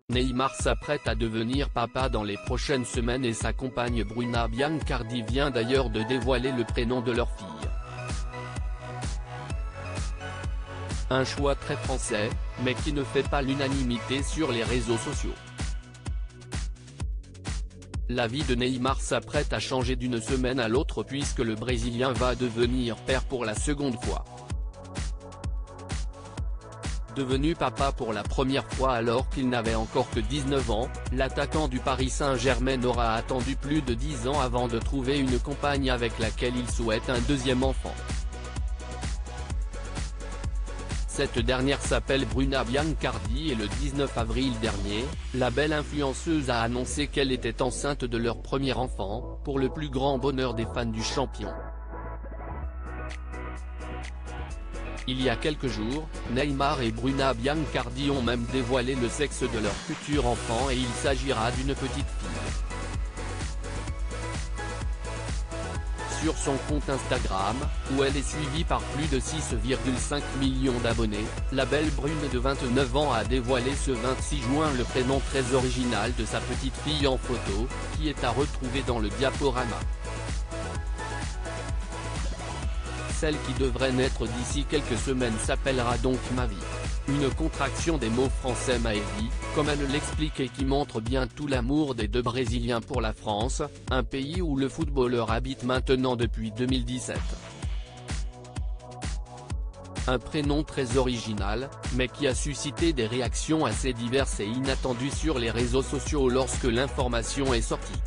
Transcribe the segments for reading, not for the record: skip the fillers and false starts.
Neymar s'apprête à devenir papa dans les prochaines semaines et sa compagne Bruna Biancardi vient d'ailleurs de dévoiler le prénom de leur fille. Un choix très français, mais qui ne fait pas l'unanimité sur les réseaux sociaux. La vie de Neymar s'apprête à changer d'une semaine à l'autre puisque le Brésilien va devenir père pour la seconde fois. Devenu papa pour la première fois alors qu'il n'avait encore que 19 ans, l'attaquant du Paris Saint-Germain aura attendu plus de 10 ans avant de trouver une compagne avec laquelle il souhaite un deuxième enfant. Cette dernière s'appelle Bruna Biancardi et le 19 avril dernier, la belle influenceuse a annoncé qu'elle était enceinte de leur premier enfant, pour le plus grand bonheur des fans du champion. Il y a quelques jours, Neymar et Bruna Biancardi ont même dévoilé le sexe de leur futur enfant et il s'agira d'une petite fille. Sur son compte Instagram, où elle est suivie par plus de 6,5 millions d'abonnés, la belle brune de 29 ans a dévoilé ce 26 juin le prénom très original de sa petite fille en photo, qui est à retrouver dans le diaporama. Celle qui devrait naître d'ici quelques semaines s'appellera donc Mavi. Une contraction des mots français Maevi, comme elle l'explique et qui montre bien tout l'amour des deux Brésiliens pour la France, un pays où le footballeur habite maintenant depuis 2017. Un prénom très original, mais qui a suscité des réactions assez diverses et inattendues sur les réseaux sociaux lorsque l'information est sortie.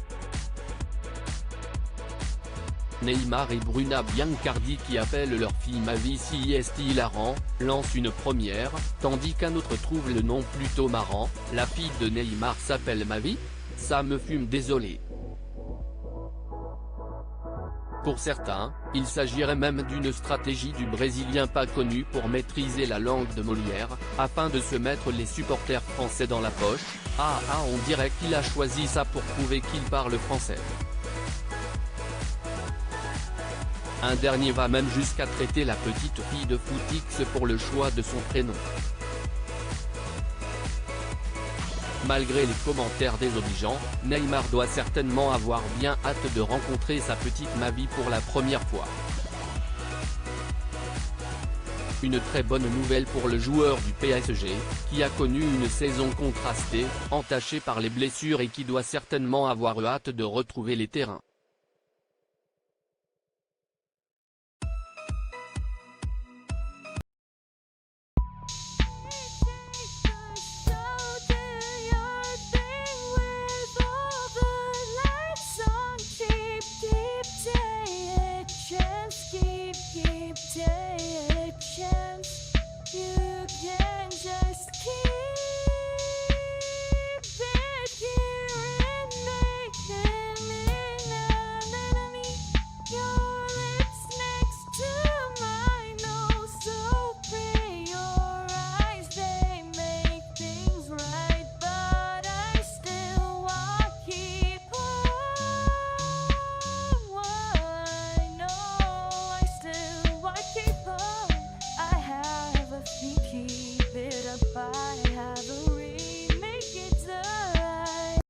Neymar et Bruna Biancardi qui appellent leur fille Mavi si est hilarant, lancent une première, tandis qu'un autre trouve le nom plutôt marrant, la fille de Neymar s'appelle Mavi ? Ça me fume désolé. Pour certains, il s'agirait même d'une stratégie du Brésilien pas connu pour maîtriser la langue de Molière, afin de se mettre les supporters français dans la poche. On dirait qu'il a choisi ça pour prouver qu'il parle français. Un dernier va même jusqu'à traiter la petite fille de footix pour le choix de son prénom. Malgré les commentaires désobligeants, Neymar doit certainement avoir bien hâte de rencontrer sa petite Mavi pour la première fois. Une très bonne nouvelle pour le joueur du PSG, qui a connu une saison contrastée, entachée par les blessures et qui doit certainement avoir hâte de retrouver les terrains.